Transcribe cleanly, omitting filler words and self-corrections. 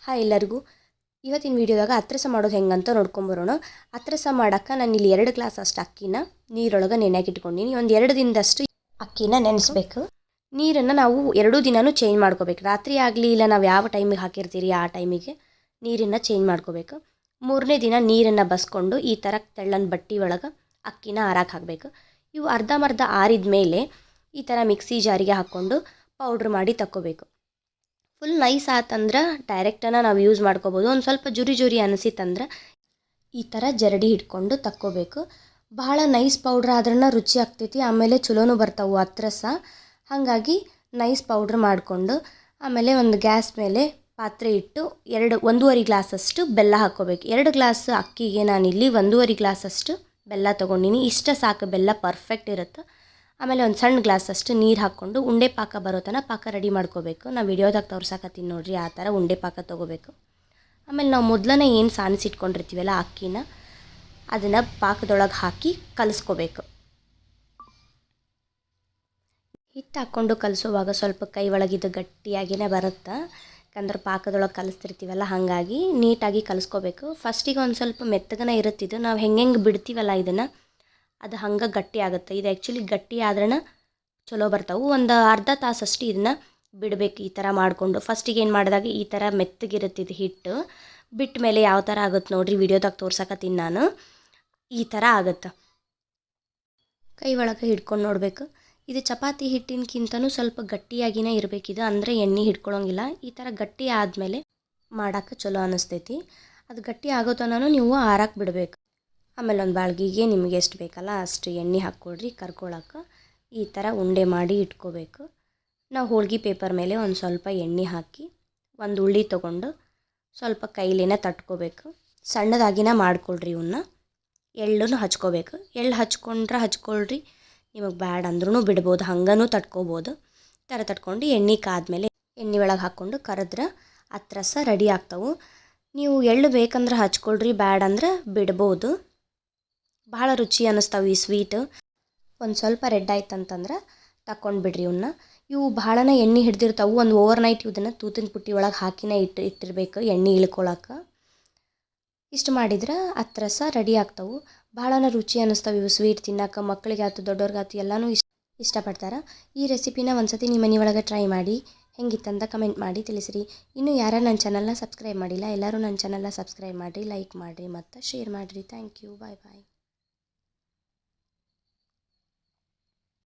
Hi ಎಲ್ಲರಿಗೂ. ಇವತ್ತಿನ ವಿಡಿಯೋದಾಗ ಅತ್ರಸ ಮಾಡೋದು ಹೆಂಗಂತ ನೋಡ್ಕೊಂಬರೋಣ. ಅತ್ರಸ ಮಾಡೋಕ್ಕೆ ನಾನು ಇಲ್ಲಿ 2 ಗ್ಲಾಸ್ ಅಷ್ಟು ಅಕ್ಕಿನ ನೀರೊಳಗೆ ನೆನೆಯಾಗಿ ಇಟ್ಕೊಂಡಿನಿ. ಒಂದು 2 ದಿನದಷ್ಟು ಅಕ್ಕಿನ ನೆನೆಸ್ಬೇಕು. ನೀರನ್ನು ನಾವು 2 ದಿನವೂ ಚೇಂಜ್ ಮಾಡ್ಕೋಬೇಕು. ರಾತ್ರಿ ಆಗಲಿ ಇಲ್ಲ ನಾವು ಯಾವ ಟೈಮಿಗೆ ಹಾಕಿರ್ತೀರಿ ಆ ಟೈಮಿಗೆ ನೀರನ್ನು ಚೇಂಜ್ ಮಾಡ್ಕೋಬೇಕು. 3ನೇ ದಿನ ನೀರನ್ನು ಬಸ್ಕೊಂಡು ಈ ಥರ ತೆಳ್ಳನ ಬಟ್ಟೆ ಒಳಗೆ ಅಕ್ಕಿನ ಆರಾಕ್ ಹಾಕಬೇಕು. ಇವು ಅರ್ಧಂಬರ್ಧ ಆರಿದ ಮೇಲೆ ಈ ಥರ ಮಿಕ್ಸಿ ಜಾರಿಗೆ ಹಾಕ್ಕೊಂಡು ಪೌಡ್ರ್ ಮಾಡಿ ತಕ್ಕೋಬೇಕು. ಫುಲ್ ನೈಸ್ ಆತಂದ್ರೆ ಡೈರೆಕ್ಟನ್ನು ನಾವು ಯೂಸ್ ಮಾಡ್ಕೋಬೋದು. ಒಂದು ಸ್ವಲ್ಪ ಜುರಿ ಅನಿಸಿತ್ತಂದ್ರೆ ಈ ಥರ ಜರಡಿ ಹಿಡ್ಕೊಂಡು ತಕ್ಕೋಬೇಕು. ಭಾಳ ನೈಸ್ ಪೌಡ್ರ್ ಆದ್ರೂ ರುಚಿ ಆಗ್ತೈತಿ, ಆಮೇಲೆ ಚಲೋನೂ ಬರ್ತಾವೆ ಅತ್ರಸ. ಹಾಗಾಗಿ ನೈಸ್ ಪೌಡ್ರ್ ಮಾಡಿಕೊಂಡು ಆಮೇಲೆ ಒಂದು ಗ್ಯಾಸ್ ಮೇಲೆ ಪಾತ್ರೆ ಇಟ್ಟು 1.5 ಗ್ಲಾಸಷ್ಟು ಬೆಲ್ಲ ಹಾಕ್ಕೋಬೇಕು. 2 ಗ್ಲಾಸ್ ಅಕ್ಕಿಗೆ ನಾನಿಲ್ಲಿ 1.5 ಗ್ಲಾಸಷ್ಟು ಬೆಲ್ಲ ತೊಗೊಂಡಿನಿ. ಇಷ್ಟ ಸಾಕು, ಬೆಲ್ಲ ಪರ್ಫೆಕ್ಟ್ ಇರುತ್ತೆ. ಆಮೇಲೆ ಒಂದು ಸಣ್ಣ ಗ್ಲಾಸಷ್ಟು ನೀರು ಹಾಕ್ಕೊಂಡು ಉಂಡೆ ಪಾಕ ಬರೋ ತನಕ ಪಾಕ ರೆಡಿ ಮಾಡ್ಕೋಬೇಕು. ನಾವು ವಿಡಿಯೋದಾಗ ತೋರ್ಸಾಕತ್ತೀನಿ ನೋಡಿರಿ, ಆ ಥರ ಉಂಡೆ ಪಾಕ ತೊಗೋಬೇಕು. ಆಮೇಲೆ ನಾವು ಮೊದಲನೇ ಏನು ಸಾನಿಸಿಟ್ಕೊಂಡಿರ್ತೀವಲ್ಲ ಅಕ್ಕಿನ ಅದನ್ನು ಪಾಕದೊಳಗೆ ಹಾಕಿ ಕಲಿಸ್ಕೋಬೇಕು. ಹಿಟ್ಟು ಹಾಕ್ಕೊಂಡು ಕಲಿಸೋವಾಗ ಸ್ವಲ್ಪ ಕೈ ಒಳಗಿದ್ದು ಗಟ್ಟಿಯಾಗಿಯೇ ಬರುತ್ತೆ, ಯಾಕಂದ್ರೆ ಪಾಕದೊಳಗೆ ಕಲಿಸ್ತಿರ್ತೀವಲ್ಲ, ಹಾಗಾಗಿ ನೀಟಾಗಿ ಕಲಿಸ್ಕೋಬೇಕು. ಫಸ್ಟಿಗೆ ಒಂದು ಸ್ವಲ್ಪ ಮೆತ್ತಗನ ಇರುತ್ತಿದ್ದು, ನಾವು ಹೆಂಗೆ ಬಿಡ್ತೀವಲ್ಲ ಇದನ್ನು ಅದು ಹಂಗೆ ಗಟ್ಟಿ ಆಗುತ್ತೆ. ಇದು ಆ್ಯಕ್ಚುಲಿ ಗಟ್ಟಿ ಆದ್ರೂ ಚಲೋ ಬರ್ತಾವೆ. ಒಂದು ಅರ್ಧ ತಾಸಷ್ಟು ಇದನ್ನು ಬಿಡಬೇಕು. ಈ ಥರ ಮಾಡಿಕೊಂಡು ಫಸ್ಟಿಗೆ ಏನು ಮಾಡಿದಾಗ ಈ ಥರ ಮೆತ್ತಗಿರುತ್ತಿದ್ದು ಹಿಟ್ಟು ಬಿಟ್ಟ ಮೇಲೆ ಯಾವ ಥರ ಆಗುತ್ತೆ ನೋಡಿರಿ, ವಿಡಿಯೋದಾಗ ತೋರ್ಸಕತ್ತೀನಿ ನಾನು. ಈ ಥರ ಆಗುತ್ತೆ. ಕೈ ಒಳಗೆ ಹಿಡ್ಕೊಂಡು ನೋಡಬೇಕು. ಇದು ಚಪಾತಿ ಹಿಟ್ಟಿನಕ್ಕಿಂತನೂ ಸ್ವಲ್ಪ ಗಟ್ಟಿಯಾಗಿನೇ ಇರಬೇಕಿದು, ಅಂದರೆ ಎಣ್ಣೆ ಹಿಡ್ಕೊಳಂಗಿಲ್ಲ. ಈ ಥರ ಗಟ್ಟಿ ಆದಮೇಲೆ ಮಾಡೋಕ್ಕೆ ಚಲೋ ಅನ್ನಿಸ್ತೈತಿ. ಅದು ಗಟ್ಟಿ ಆಗೋ ತನಕ ನೀವು ಆರಾಕ್ ಬಿಡಬೇಕು. ಆಮೇಲೆ ಒಂದು ಬಾಳ್ಗಿಗೆ ನಿಮಗೆ ಎಷ್ಟು ಬೇಕಲ್ಲ ಅಷ್ಟು ಎಣ್ಣೆ ಹಾಕ್ಕೊಳ್ರಿ ಕರ್ಕೊಳಕ್ಕೆ. ಈ ಥರ ಉಂಡೆ ಮಾಡಿ ಇಟ್ಕೋಬೇಕು. ನಾವು ಹೋಳ್ಗೆ ಪೇಪರ್ ಮೇಲೆ ಒಂದು ಸ್ವಲ್ಪ ಎಣ್ಣೆ ಹಾಕಿ ಒಂದು ಉಳ್ಳಿ ತೊಗೊಂಡು ಸ್ವಲ್ಪ ಕೈಲಿನ ತಟ್ಕೋಬೇಕು. ಸಣ್ಣದಾಗಿನ ಮಾಡ್ಕೊಳ್ರಿ ಇವನ್ನ. ಎಳ್ಳನ್ನು ಹಚ್ಕೋಬೇಕು. ಎಳ್ಳು ಹಚ್ಕೊಂಡ್ರೆ ಹಚ್ಕೊಳ್ರಿ, ನಿಮಗೆ ಬ್ಯಾಡ ಅಂದ್ರೂ ಬಿಡ್ಬೋದು, ಹಂಗನೂ ತಟ್ಕೋಬೋದು. ಈ ಥರ ತಟ್ಕೊಂಡು ಎಣ್ಣೆ ಕಾದ್ಮೇಲೆ ಎಣ್ಣೆ ಒಳಗೆ ಹಾಕ್ಕೊಂಡು ಕರೆದ್ರೆ ಅತ್ರಸ ರೆಡಿ ಆಗ್ತಾವೆ. ನೀವು ಎಳ್ಳು ಬೇಕಂದ್ರೆ ಹಚ್ಕೊಳ್ರಿ, ಬ್ಯಾಡ ಅಂದ್ರೆ ಬಿಡ್ಬೋದು. ಭಾಳ ರುಚಿ ಅನ್ನಿಸ್ತಾವೆ ಈ ಸ್ವೀಟ್. ಒಂದು ಸ್ವಲ್ಪ ರೆಡ್ ಆಯ್ತು ಅಂತಂದ್ರೆ ತಕ್ಕೊಂಡು ಬಿಡ್ರಿ ಇವನ್ನ. ಇವು ಭಾಳನ ಎಣ್ಣೆ ಹಿಡ್ದಿರ್ತಾವೆ. ಒಂದು ಓವರ್ ನೈಟ್ ಇದನ್ನು ತೂತಿನ ಪುಟ್ಟಿ ಒಳಗೆ ಹಾಕಿನೇ ಇಟ್ಟಿರ್ಬೇಕು ಎಣ್ಣೆ ಇಳ್ಕೊಳಕ್ಕೆ. ಇಷ್ಟು ಮಾಡಿದ್ರೆ ಅತ್ರಸ ರೆಡಿ ಆಗ್ತಾವೆ. ಭಾಳನ ರುಚಿ ಅನ್ನಿಸ್ತಾವೆ ಇವು ಸ್ವೀಟ್ ತಿನ್ನೋಕೆ. ಮಕ್ಕಳಿಗೆ ಆಯ್ತು ದೊಡ್ಡವ್ರಿಗಾಯ್ತು ಎಲ್ಲನೂ ಇಷ್ಟಪಡ್ತಾರೆ. ಈ ರೆಸಿಪಿನ ಒಂದು ಸತಿ ನಿಮ್ಮ ಮನೆ ಒಳಗೆ ಟ್ರೈ ಮಾಡಿ ಹೆಂಗಿತ್ತಂತ ಕಮೆಂಟ್ ಮಾಡಿ ತಿಳಿಸ್ರಿ. ಇನ್ನೂ ಯಾರು ನನ್ನ ಚಾನಲ್ನ ಸಬ್ಸ್ಕ್ರೈಬ್ ಮಾಡಿಲ್ಲ, ಎಲ್ಲರೂ ನನ್ನ ಚಾನಲ್ನ ಸಬ್ಸ್ಕ್ರೈಬ್ ಮಾಡಿರಿ, ಲೈಕ್ ಮಾಡಿರಿ ಮತ್ತು ಶೇರ್ ಮಾಡಿರಿ. Thank you. Bye bye.